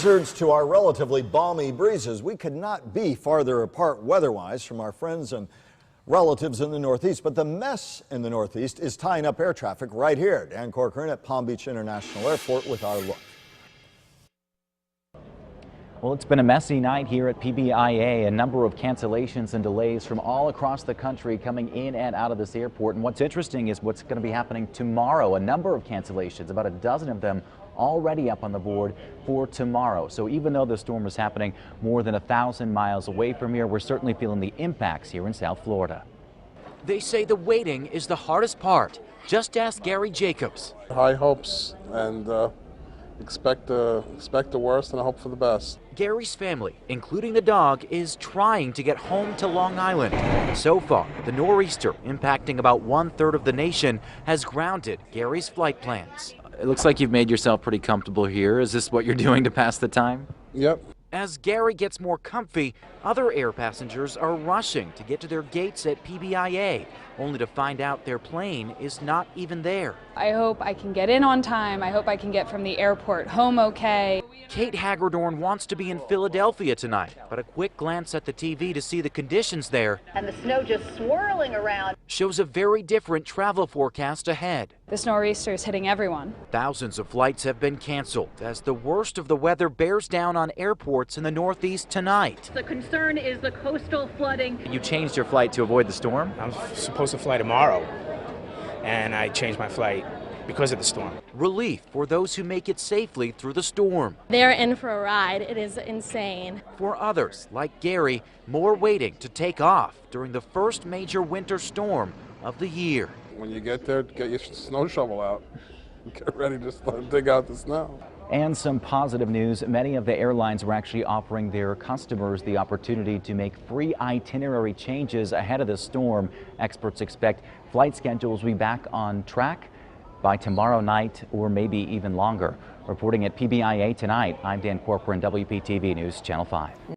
blizzards to our relatively balmy breezes, we could not be farther apart weather-wise from our friends and relatives in the Northeast. But the mess in the Northeast is tying up air traffic right here. Dan Corcoran at Palm Beach International Airport with our look. Well, it's been a messy night here at PBIA. A number of cancellations and delays from all across the country coming in and out of this airport. And what's interesting is what's going to be happening tomorrow. A number of cancellations, about a dozen of them already up on the board for tomorrow. So even though the storm is happening more than 1,000 miles away from here, we're certainly feeling the impacts here in South Florida. They say the waiting is the hardest part. Just ask Gary Jacobs. High hopes and expect the worst and hope for the best. Gary's family, including the dog, is trying to get home to Long Island. So far, the nor'easter, impacting about 1/3 of the nation, has grounded Gary's flight plans. It looks like you've made yourself pretty comfortable here. Is this what you're doing to pass the time? Yep. As Gary gets more comfy, other air passengers are rushing to get to their gates at PBIA, only to find out their plane is not even there. I hope I can get in on time. I hope I can get from the airport home okay. Kate Hagerdorn wants to be in Philadelphia tonight, but a quick glance at the TV to see the conditions there, and the snow just swirling around, shows a very different travel forecast ahead. This nor'easter is hitting everyone. Thousands of flights have been canceled as the worst of the weather bears down on airports in the Northeast tonight. The concern is the coastal flooding. You changed your flight to avoid the storm? I'm supposed to fly tomorrow, and I changed my flight because of the storm. Relief for those who make it safely through the storm. They're in for a ride. It is insane. For others, like Gary, more waiting to take off during the first major winter storm of the year. When you get there, get your snow shovel out. Get ready to dig out the snow. And some positive news. Many of the airlines were actually offering their customers the opportunity to make free itinerary changes ahead of the storm. Experts expect flight schedules will be back on track by tomorrow night or maybe even longer. Reporting at PBIA tonight, I'm Dan Corcoran, WPTV News Channel 5.